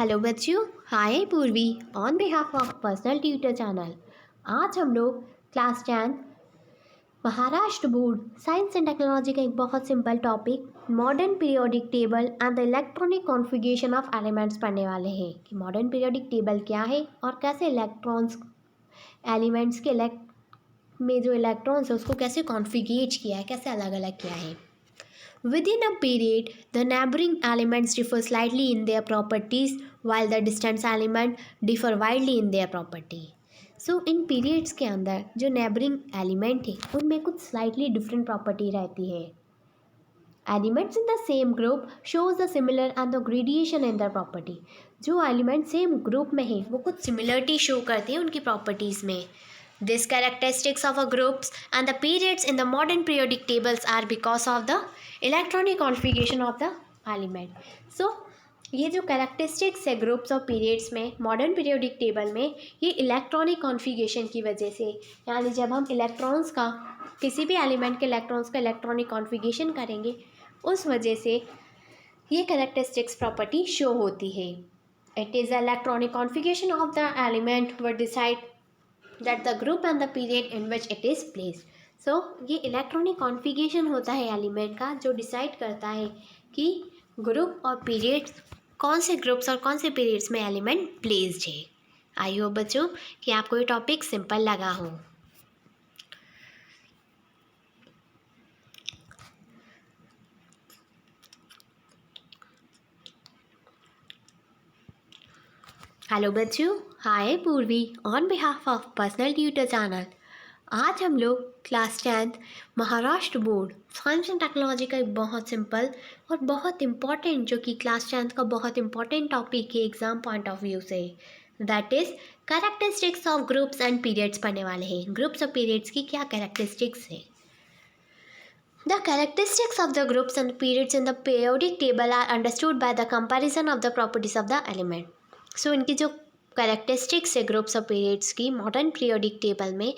Hello बच्चों, hi Purvi on behalf of personal tutor channel. आज हम लोग class 10 Maharashtra board science and technology का एक बहुत simple topic modern periodic table and the electronic configuration of elements पढ़ने वाले हैं कि मॉडर्न पीरियोडिक टेबल क्या है और कैसे इलेक्ट्रॉन्स एलिमेंट्स के में जो इलेक्ट्रॉन्स है उसको कैसे कॉन्फ़िगरेट किया है, कैसे अलग अलग किया है। Within a period, the neighboring elements differ slightly in their properties, while the distant elements differ widely in their property. So, in periods के अंदर जो neighboring element है उनमें कुछ slightly different property रहती है. Elements in the same group shows the similar and the gradation in their property. जो element same group में है वो कुछ similarity show करते हैं उनकी properties में. These characteristics of a groups and the periods in the modern periodic tables are because of the electronic configuration of the element. So ये जो कैरेक्टरिस्टिक्स है ग्रुप्स और पीरियड्स में मॉडर्न पीरियोडिक टेबल में ये इलेक्ट्रॉनिक कॉन्फ़िगरेशन की वजह से, यानी जब हम इलेक्ट्रॉन्स का किसी भी एलिमेंट के इलेक्ट्रॉन्स का इलेक्ट्रॉनिक कॉन्फ़िगरेशन करेंगे उस वजह से ये कैरेक्टरिस्टिक्स प्रॉपर्टी शो होती है. It is the electronic configuration of the element were decide that the group and the period in which it is placed. So ये इलेक्ट्रॉनिक कॉन्फ़िगरेशन होता है एलिमेंट का जो डिसाइड करता है कि ग्रुप और पीरियड्स कौन से ग्रुप्स और कौन से पीरियड्स में एलिमेंट प्लेस्ड है. आई होप बच्चों कि आपको ये टॉपिक सिंपल लगा हो. हेलो बच्चों, hi Purvi on behalf of personal tutor channel. आज हम लोग class 10 Maharashtra board science and technology का एक बहुत सिंपल और बहुत इम्पॉर्टेंट जो कि क्लास 10 का बहुत इम्पॉर्टेंट टॉपिक है एग्ज़ाम पॉइंट ऑफ व्यू से, that is characteristics of groups and periods पढ़ने वाले हैं. ग्रुप्स और पीरियड्स की क्या कैरेक्टरिस्टिक्स है. The characteristics of the groups and periods in the periodic table are understood by the comparison of the properties of the element. So इनकी जो characteristics है ग्रुप्स और पीरियड्स की मॉडर्न पीरियोडिक टेबल में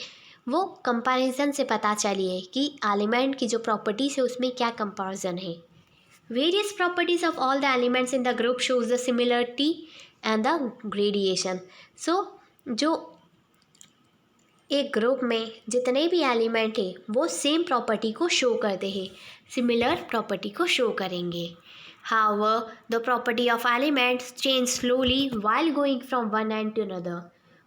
वो कंपैरिजन से पता चली है कि एलिमेंट की जो प्रॉपर्टीज़ है उसमें क्या कंपैरिजन है. Various properties of all the elements in the group shows the similarity and the gradation. So जो एक ग्रुप में जितने भी एलिमेंट है वो सेम प्रॉपर्टी को शो करते हैं, सिमिलर प्रॉपर्टी को शो करेंगे. However, the property of elements change slowly while going from one end to another.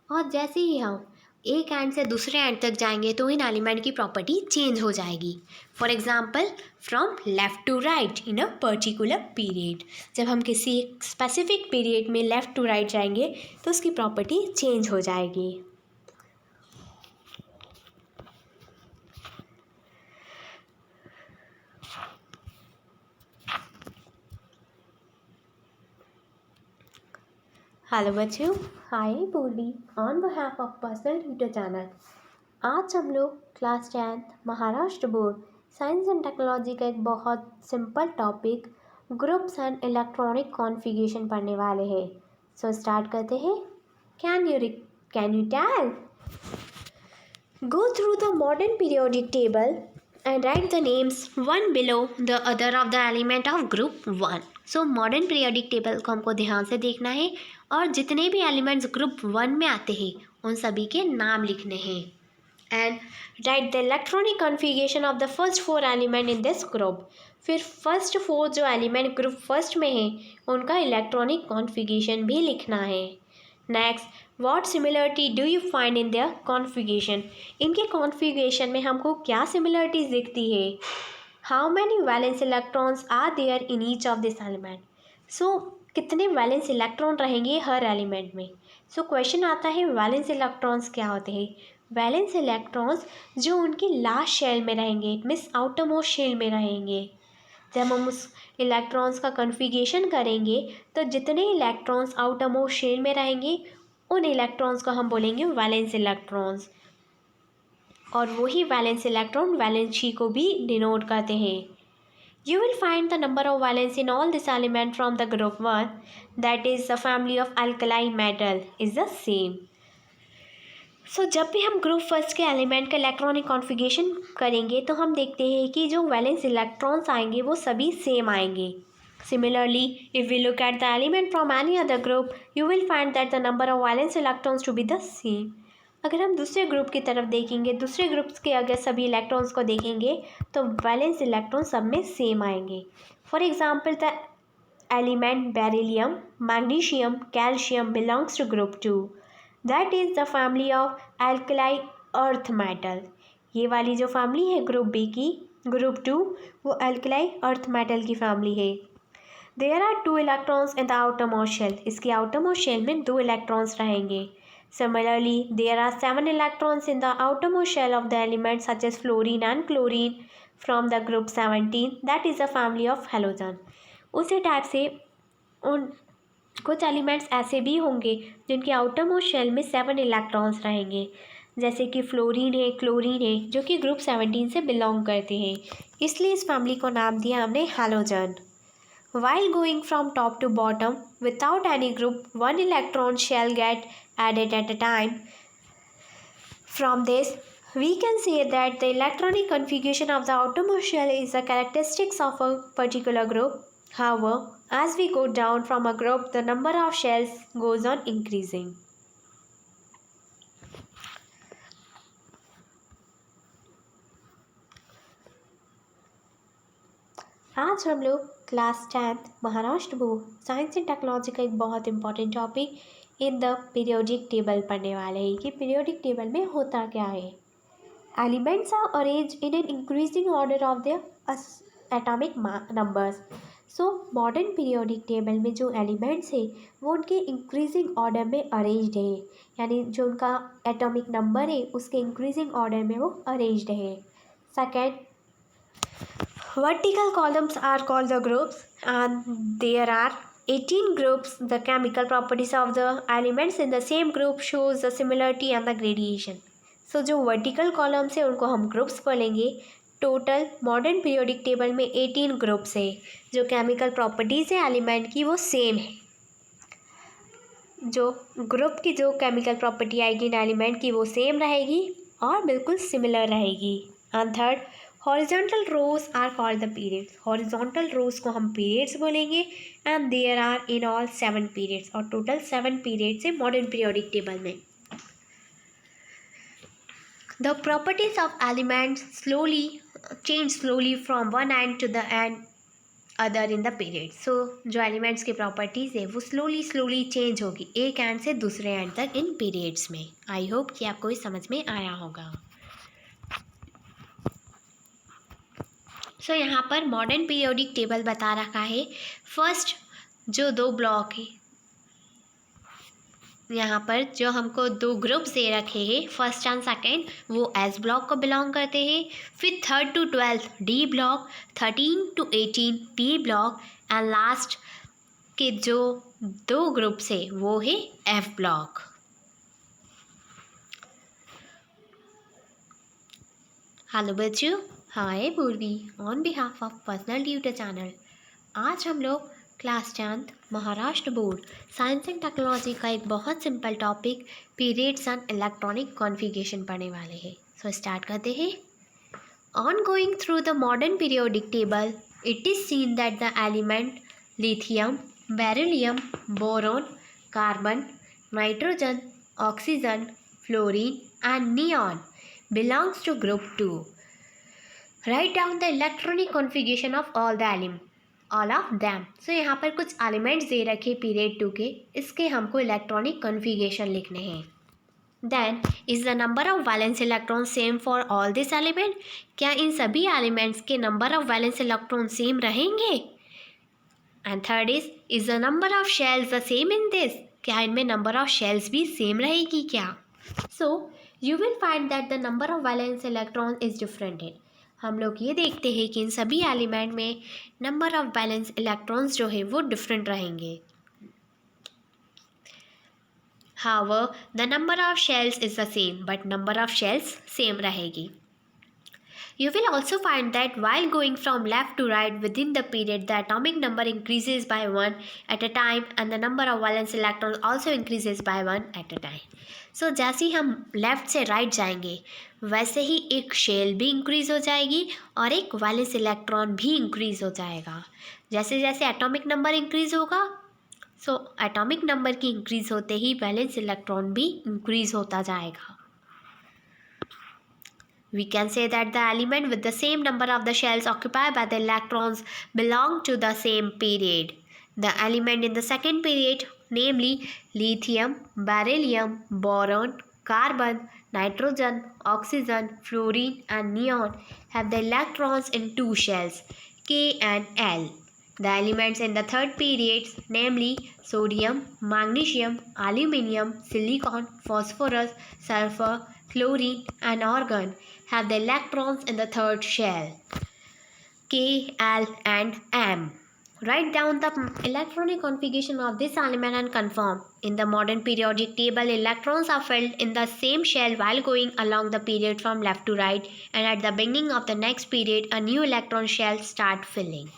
और जैसे ही हम एक एंड से दूसरे एंड तक जाएंगे तो इन एलिमेंट की प्रॉपर्टी चेंज हो जाएगी. For example from left to right in a particular period. जब हम किसी एक स्पेसिफिक पीरियड में लेफ़्ट टू राइट जाएंगे तो उसकी प्रॉपर्टी चेंज हो जाएगी. हेलो बच्चों, hi Purvi on behalf of personal tutor channel. आज हम लोग class 10 Maharashtra board science and technology का एक बहुत simple topic groups and electronic configuration पढ़ने वाले हैं. सो स्टार्ट करते हैं. Can you tell go through the modern periodic table and write the names one below the other of the element of group 1. So modern periodic table को हमको ध्यान से देखना है और जितने भी एलिमेंट्स ग्रुप 1 में आते हैं उन सभी के नाम लिखने हैं. And right the electronic configuration of the first 4 element in this group. फिर फर्स्ट 4 जो एलिमेंट ग्रुप फर्स्ट में है उनका इलेक्ट्रॉनिक कॉन्फ़िगरेशन भी लिखना है. Next, what similarity do you find in their configuration. इनके कॉन्फ़िगरेशन में हमको क्या सिमिलरिटीज़ दिखती है. How many valence electrons are there in each of this element. So कितने वैलेंस इलेक्ट्रॉन रहेंगे हर एलिमेंट में. सो क्वेश्चन आता है वैलेंस इलेक्ट्रॉन्स क्या होते हैं. वैलेंस इलेक्ट्रॉन्स जो उनकी लास्ट शेल में रहेंगे, it means outermost shell में रहेंगे. जब हम उस इलेक्ट्रॉन्स का कॉन्फ़िगरेशन करेंगे तो जितने इलेक्ट्रॉन्स आउटर मोस्ट शेल में रहेंगे उन इलेक्ट्रॉन्स को हम बोलेंगे वैलेंस इलेक्ट्रॉन्स. और वही वैलेंस इलेक्ट्रॉन वैलेंसी को भी डिनोट करते हैं. You will find the number of valence in all this element from the group 1, that is the family of alkali metal is the same. So जब भी हम group first के element का electronic configuration करेंगे तो हम देखते हैं कि जो वैलेंस इलेक्ट्रॉन्स आएंगे वो सभी सेम आएंगे. Similarly, if we look at the element from any other group, you will find that the number of valence electrons to be the same. अगर हम दूसरे ग्रुप की तरफ देखेंगे, दूसरे ग्रुप्स के अगर सभी इलेक्ट्रॉन्स को देखेंगे तो वैलेंस इलेक्ट्रॉन सब में सेम आएंगे. For example the element beryllium, magnesium, calcium belongs to group 2. That is the family of alkali earth metal. ये वाली जो फैमिली है ग्रुप बी की, ग्रुप 2, वो एल्कलाई अर्थ मेटल की फैमिली है. There are 2 electrons in the outermost shell. इसके outermost shell में 2 इलेक्ट्रॉन्स रहेंगे. Similarly, there are 7 electrons in the outermost shell of the elements such as fluorine and chlorine from the group 17. That is the family of halogen. उसी type से उन कुछ elements ऐसे भी होंगे जिनके आउटरमोस्ट शेल में 7 इलेक्ट्रॉन्स रहेंगे, जैसे कि फ्लोरीन है, क्लोरीन है, जो कि ग्रुप 17 से बिलोंग करते हैं. इसलिए इस फैमिली को नाम दिया हमने halogen. While going from top to bottom without any group, 1 electron shall get added at a time. From this, we can say that the electronic configuration of the outermost shell is the characteristics of a particular group. However, as we go down from a group, the number of shells goes on increasing. आज हम लोग class 10th Maharashtra board science and technology का एक बहुत important topic in the periodic table पढ़ने वाले हैं कि पीरियोडिक टेबल में होता क्या है. Elements are arrange in an increasing order of their atomic numbers. So modern periodic table में जो एलिमेंट्स हैं वो उनके इंक्रीजिंग ऑर्डर में अरेंज्ड है, यानी जो उनका एटॉमिक नंबर है उसके इंक्रीजिंग ऑर्डर में वो अरेंज्ड है. Second, vertical columns are called the groups and there are 18 groups. The chemical properties of the elements in the same group shows the similarity and the gradation. So जो vertical columns है उनको हम groups बोलेंगे. Total modern periodic table में 18 groups है. जो chemical properties है element की वो सेम है. जो ग्रुप की जो केमिकल प्रॉपर्टी आएगी एलिमेंट की वो सेम रहेगी और बिल्कुल सिमिलर रहेगी. And third, horizontal rows are called the periods. Horizontal rows को हम पीरियड्स बोलेंगे. And there are in all 7 periods. और टोटल 7 पीरियड्स है मॉडर्न पीरियोडिक टेबल में. The properties of elements change slowly from one end to the end other in the period. So जो elements की properties है वो slowly change होगी एक and से दूसरे एंड तक इन पीरियड्स में. आई होप कि आपको ये समझ में आया होगा. सो यहाँ पर मॉडर्न पीरियोडिक टेबल बता रखा है. फर्स्ट जो 2 ब्लॉक है, यहाँ पर जो हमको 2 ग्रुप्स दे रखे हैं फर्स्ट एंड सेकेंड, वो एस ब्लॉक को बिलोंग करते हैं. फिर 3rd to 12th D block, 13 to 18 P block and last के जो 2 ग्रुप्स है वो है एफ ब्लॉक. हेलो बच्चों, hi Purvi on behalf of personal tutor channel. आज हम लोग class 10th Maharashtra board science and technology का एक बहुत simple topic periods and electronic configuration पढ़ने वाले हैं. सो स्टार्ट करते हैं. On going through the modern periodic table, it is seen that the element lithium, beryllium, boron, carbon, nitrogen, oxygen, fluorine and neon belongs to group 2. Write down the electronic configuration of all of them. So यहाँ पर कुछ elements they रखे period 2 के, इसके हमको electronic configuration लिखने हैं. Then is the number of valence electron same for all this element. क्या इन सभी एलिमेंट्स के number of valence electron same रहेंगे. And third is the number of shells the same in this. क्या इनमें number of shells भी same रहेगी क्या. सो you will find that the number of valence electrons is different. हम लोग ये देखते हैं कि इन सभी एलिमेंट में नंबर ऑफ वैलेंस इलेक्ट्रॉन्स जो है वो डिफरेंट रहेंगे. However, the number of shells is the same, but number of shells same रहेगी. You will also find that while going from left to right within the period, the atomic number increases by 1 at a time and the number of valence electrons also increases by 1 at a time. So जैसे ही हम left से right जाएंगे वैसे ही एक shell भी increase हो जाएगी और एक वैलेंस इलेक्ट्रॉन भी इंक्रीज हो जाएगा. जैसे जैसे एटॉमिक नंबर इंक्रीज होगा सो एटॉमिक नंबर की इंक्रीज होते ही वैलेंस इलेक्ट्रॉन भी इंक्रीज होता जाएगा. We can say that the element with the same number of the shells occupied by the electrons belong to the same period. The element in the second period, namely lithium, beryllium, boron, carbon, nitrogen, oxygen, fluorine and neon, have the electrons in two shells, K and L. The elements in the third period, namely sodium, magnesium, aluminium, silicon, phosphorus, sulfur, chlorine and argon, have the electrons in the third shell, K, L and M. Write down the electronic configuration of this element and confirm. In the modern periodic table, electrons are filled in the same shell while going along the period from left to right, and at the beginning of the next period, a new electron shell start filling.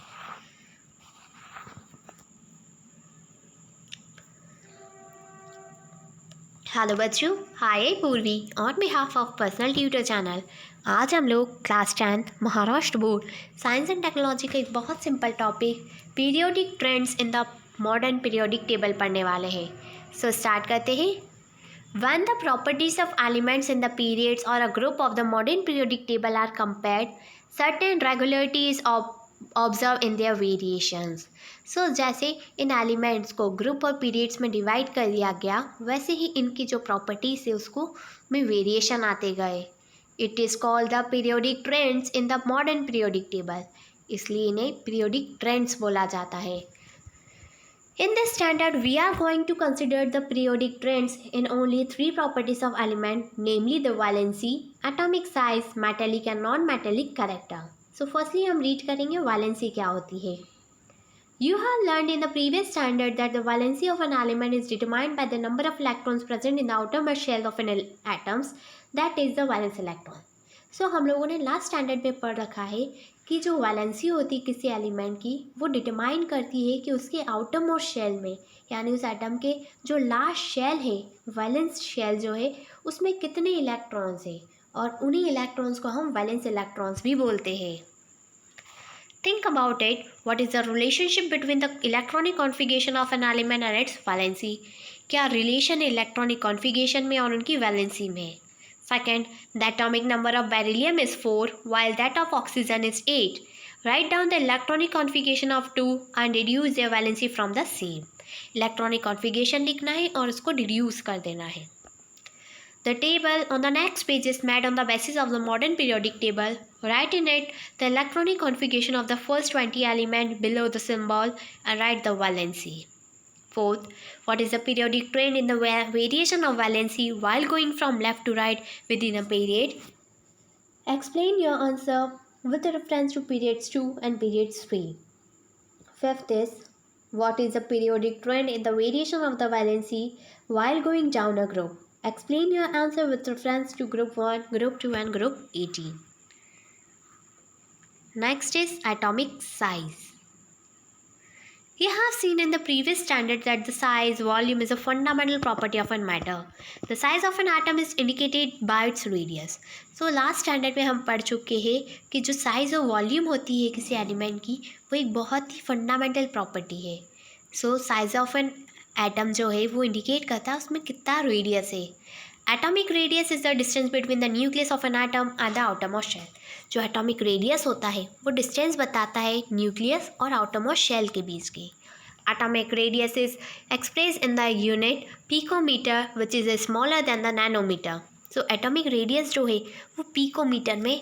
Hello बच्चों, hi Purvi on behalf of personal tutor channel. आज हम लोग class 10th Maharashtra board science and technology का एक बहुत simple topic periodic trends in the modern periodic table पढ़ने वाले हैं. सो स्टार्ट करते हैं. When the properties of elements in the periods or a group of the modern periodic table are compared, certain regularities observe in their variations. So जैसे इन elements को group और periods में divide कर दिया गया वैसे ही इनकी जो प्रॉपर्टीज है उसको में वेरिएशन आते गए. It is called the periodic trends in the modern periodic table. इसलिए इन्हें पीरियोडिक ट्रेंड्स बोला जाता है. In this standard, we are going to consider the periodic trends in only three properties of element, namely the valency, atomic size, metallic and non-metallic character. So firstly हम read करेंगे valency क्या होती है. You have learned in the previous standard that the valency of an element is determined by the number of electrons present in the outermost shell of an atoms, that is the valence electron. So हम लोगों ने last standard में पढ़ रखा है कि जो valency होती है किसी एलिमेंट की वो डिटरमाइन करती है कि उसके आउटर मोस्ट शेल में यानी उस एटम के जो लास्ट शेल है वैलेंस शेल जो है उसमें कितने इलेक्ट्रॉन्स है और उन्हीं इलेक्ट्रॉन्स को हम वैलेंस इलेक्ट्रॉन्स भी बोलते हैं. Think about it. What is the relationship between the electronic configuration of an element and its valency? क्या रिलेशन है इलेक्ट्रॉनिक कॉन्फ़िगरेशन में और उनकी वैलेंसी में. Second, the atomic number of beryllium is 4 while that of oxygen is 8. Write down the electronic configuration of 2 and deduce their valency from the same. Electronic configuration लिखना है और उसको deduce कर देना है. The table on the next page is made on the basis of the modern periodic table. Write in it the electronic configuration of the first 20 elements below the symbol and write the valency. Fourth, what is the periodic trend in the variation of valency while going from left to right within a period? Explain your answer with reference to periods 2 and periods 3. Fifth is, what is the periodic trend in the variation of the valency while going down a group? Explain your answer with reference to group 1, group 2 and group 18. Next is atomic size. You have seen in the previous standard that the size, volume is a fundamental property of a matter. The size of an atom is indicated by its radius. So last standard में हम पढ़ चुके हैं कि जो size और volume होती है किसी एलिमेंट की वो एक बहुत ही फंडामेंटल प्रॉपर्टी है. So size of an atom जो है वो इंडिकेट करता है उसमें कितना रेडियस है. Atomic radius is the distance between the nucleus of an atom and the outermost shell. जो एटॉमिक रेडियस होता है वो डिस्टेंस बताता है न्यूक्लियस और आउटरमोस्ट शेल के बीच की. Atomic radius is express in the unit picometer which is smaller than the nanometer. So atomic radius जो है वो पिकोमीटर में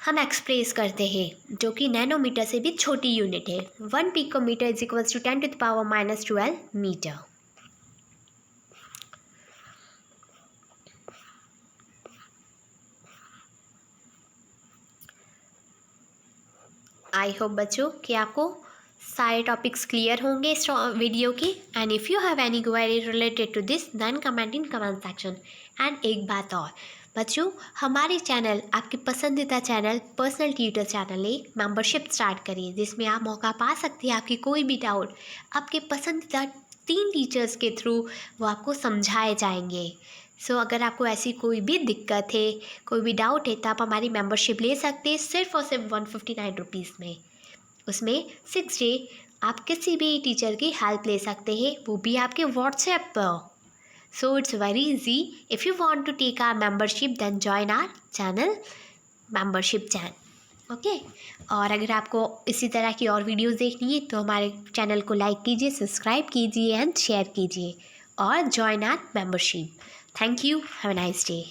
हम एक्सप्रेस करते हैं जो कि नैनोमीटर से भी छोटी यूनिट है. 1 picometre is equals to 10⁻⁻12 metre. I hope बच्चों कि आपको सारे टॉपिक्स क्लियर होंगे इस वीडियो की. And if you have any query related to this then comment in comment section. And एक बात और, बच्चों, हमारे चैनल, आपके पसंदीदा चैनल पर्सनल ट्यूटर चैनल ने मेंबरशिप स्टार्ट करी है, जिसमें आप मौका पा सकते हैं आपकी कोई भी डाउट आपके पसंदीदा 3 टीचर्स के थ्रू वो आपको समझाए जाएंगे। सो अगर आपको ऐसी कोई भी दिक्कत है, कोई भी डाउट है, तो आप हमारी मेंबरशिप ले सकते हैं सिर्फ और सिर्फ 159 रुपीज़ में। उसमें 6 डे आप किसी भी टीचर की हेल्प ले सकते हैं, वो भी आपके व्हाट्सएप पर। So it's very easy. If you want to take our membership, then join our channel, membership channel. Okay और अगर आपको इसी तरह की और वीडियोस देखनी है तो हमारे चैनल को लाइक कीजिए, सब्सक्राइब कीजिए एंड शेयर कीजिए और join our membership. Thank you, have a nice day.